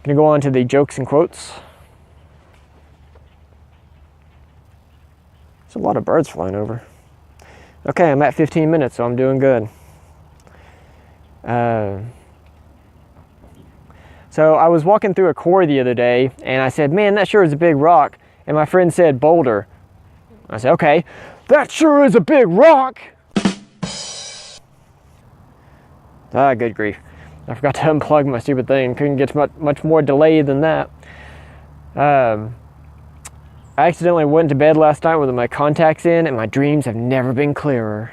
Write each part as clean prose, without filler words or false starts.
Gonna go on to the jokes and quotes. There's a lot of birds flying over. Okay, I'm at 15 minutes, so I'm doing good. So I was walking through a quarry the other day, and I said, man, that sure is a big rock. And my friend said, boulder. I said, okay, that sure is a big rock. Ah, good grief. I forgot to unplug my stupid thing. Couldn't get much more delayed than that. I accidentally went to bed last night with my contacts in, and my dreams have never been clearer.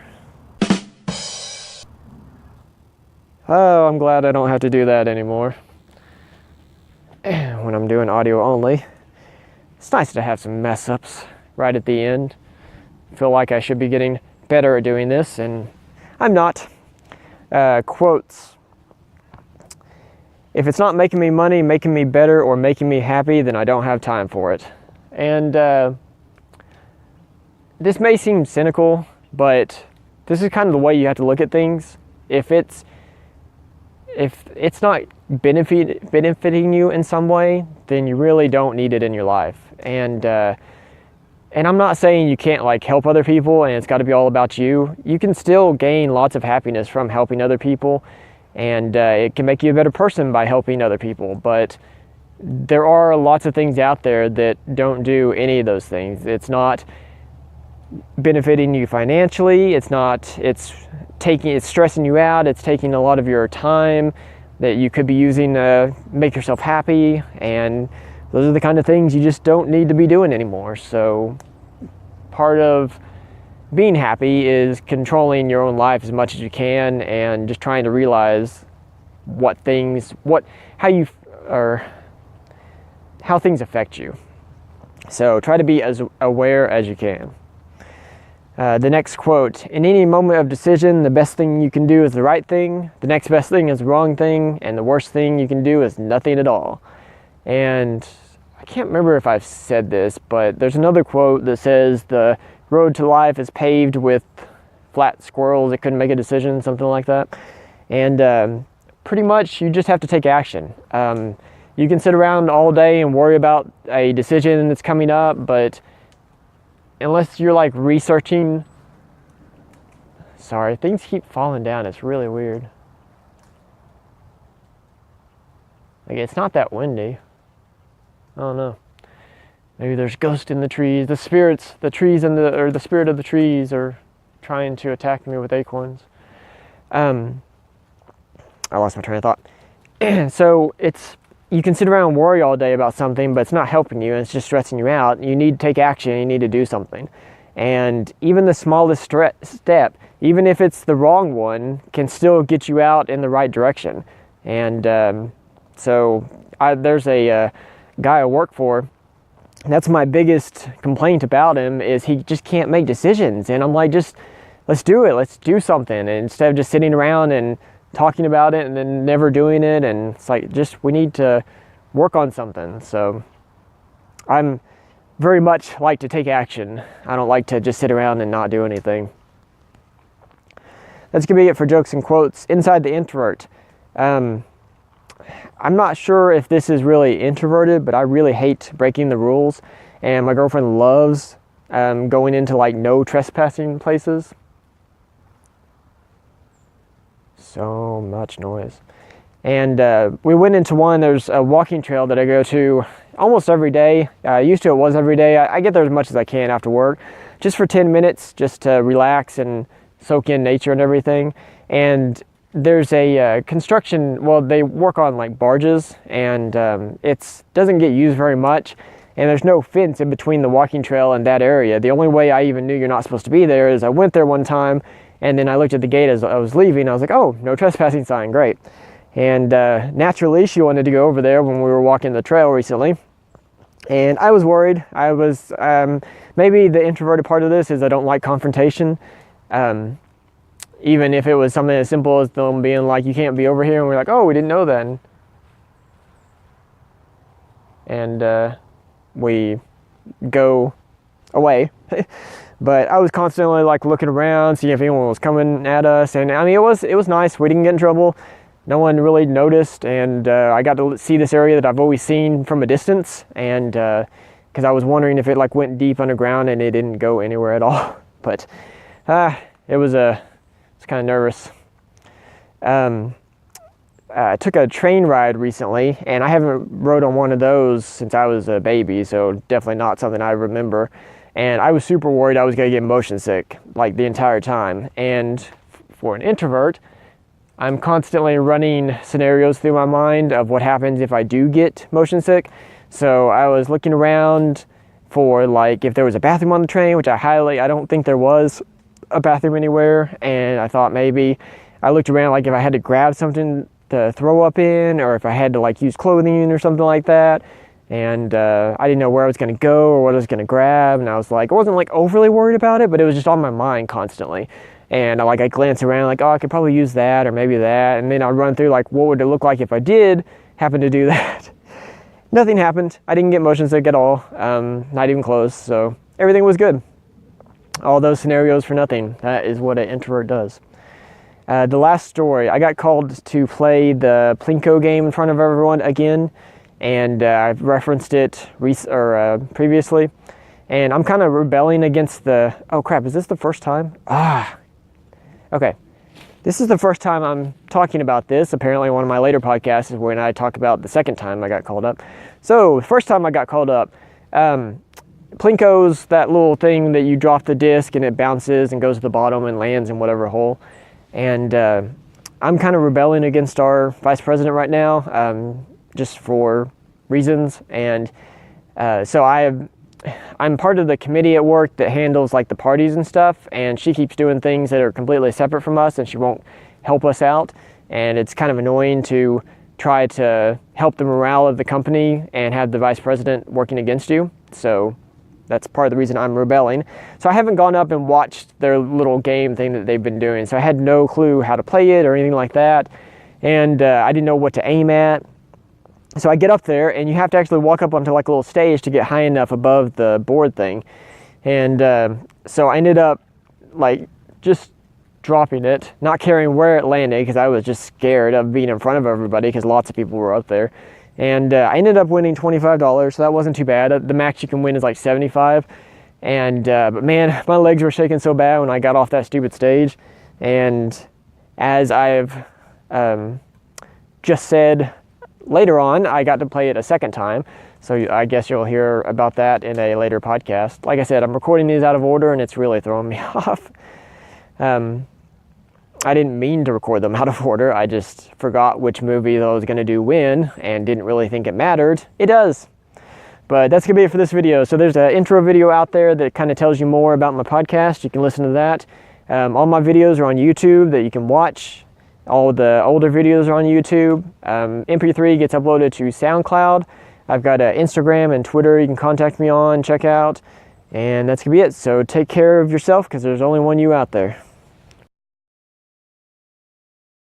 Oh, I'm glad I don't have to do that anymore. When I'm doing audio only. It's nice to have some mess ups right at the end. I feel like I should be getting better at doing this, and I'm not. Quotes. If it's not making me money, making me better, or making me happy, then I don't have time for it. And this may seem cynical, but this is kind of the way you have to look at things. If it's not benefiting you in some way, then you really don't need it in your life. And I'm not saying you can't like help other people and it's got to be all about you. You can still gain lots of happiness from helping other people, and it can make you a better person by helping other people. But there are lots of things out there that don't do any of those things. It's not benefiting you financially. It's stressing you out. It's taking a lot of your time that you could be using to make yourself happy, and those are the kind of things you just don't need to be doing anymore. So part of being happy is controlling your own life as much as you can, and just trying to realize how things affect you. So try to be as aware as you can. The next quote: in any moment of decision, the best thing you can do is the right thing, the next best thing is the wrong thing, and the worst thing you can do is nothing at all. And I can't remember if I've said this, but there's another quote that says the road to life is paved with flat squirrels that couldn't make a decision, something like that. And pretty much you just have to take action. You can sit around all day and worry about a decision that's coming up, but unless you're like researching, sorry, things keep falling down. It's really weird. Like, it's not that windy. I don't know. Maybe there's ghosts in the trees. The spirit of the trees are trying to attack me with acorns. I lost my train of thought. So you can sit around and worry all day about something, but it's not helping you, and it's just stressing you out. You need to take action. You need to do something. And even the smallest step, even if it's the wrong one, can still get you out in the right direction. And there's a guy I work for. That's my biggest complaint about him, is he just can't make decisions. And I'm like, just let's do it. Let's do something. And instead of just sitting around and talking about it and then never doing it, and it's like, we need to work on something. So I'm very much like to take action. I don't like to just sit around and not do anything. That's gonna be it for jokes and quotes. Inside the Introvert. I'm not sure if this is really introverted, but I really hate breaking the rules, and my girlfriend loves going into like no trespassing places. So much noise. And we went into one. There's a walking trail that I go to almost every day. Used to, it was every day. I get there as much as I can after work, just for 10 minutes, just to relax and soak in nature and everything. And there's a construction, well, they work on like barges, and it doesn't get used very much. And there's no fence in between the walking trail and that area. The only way I even knew you're not supposed to be there is I went there one time, and then I looked at the gate as I was leaving. I was like, oh, no trespassing sign, great. And naturally, she wanted to go over there when we were walking the trail recently. And I was worried. I was, maybe the introverted part of this is I don't like confrontation. Even if it was something as simple as them being like, you can't be over here. And we're like, oh, we didn't know that. And we go away. But I was constantly like looking around, seeing if anyone was coming at us. And I mean, it was nice. We didn't get in trouble. no one really noticed, and I got to see this area that I've always seen from a distance, and because I was wondering if it like went deep underground, and it didn't go anywhere at all. But it was kind of nervous. I took a train ride recently, and I haven't rode on one of those since I was a baby, so definitely not something I remember. And I was super worried I was going to get motion sick like the entire time. And for an introvert, I'm constantly running scenarios through my mind of what happens if I do get motion sick. So I was looking around for like if there was a bathroom on the train, which I don't think there was a bathroom anywhere. And I thought maybe I looked around like if I had to grab something to throw up in, or if I had to like use clothing or something like that. And I didn't know where I was going to go or what I was going to grab. And I was like, I wasn't like overly worried about it, but it was just on my mind constantly. And I glance around like, oh, I could probably use that or maybe that. And then I'd run through like, what would it look like if I did happen to do that? Nothing happened. I didn't get motion sick at all. Not even close. So everything was good. All those scenarios for nothing. That is what an introvert does. The last story, I got called to play the Plinko game in front of everyone again. And I've referenced it previously. And I'm kind of rebelling against the... Oh, crap. Is this the first time? Okay. This is the first time I'm talking about this. Apparently, one of my later podcasts is when I talk about the second time I got called up. So, the first time I got called up, Plinko's that little thing that you drop the disc and it bounces and goes to the bottom and lands in whatever hole. And I'm kind of rebelling against our vice president right now. Just for reasons, and so I'm part of the committee at work that handles like the parties and stuff, and she keeps doing things that are completely separate from us, and she won't help us out, and it's kind of annoying to try to help the morale of the company and have the vice president working against you. So that's part of the reason I'm rebelling. So I haven't gone up and watched their little game thing that they've been doing, so I had no clue how to play it or anything like that, and I didn't know what to aim at. So I get up there, and you have to actually walk up onto like a little stage to get high enough above the board thing. And so I ended up like just dropping it, not caring where it landed because I was just scared of being in front of everybody because lots of people were up there. And I ended up winning $25, so that wasn't too bad. The max you can win is like $75. And but man, my legs were shaking so bad when I got off that stupid stage. And as I've just said, later on, I got to play it a second time, so I guess you'll hear about that in a later podcast. Like I said, I'm recording these out of order, and it's really throwing me off. I didn't mean to record them out of order. I just forgot which movie I was going to do when, and didn't really think it mattered. It does. But that's going to be it for this video. So there's an intro video out there that kind of tells you more about my podcast. You can listen to that. All my videos are on YouTube that you can watch. All the older videos are on YouTube. MP3 gets uploaded to SoundCloud. I've got Instagram and Twitter you can contact me on, check out. And that's going to be it. So take care of yourself because there's only one you out there.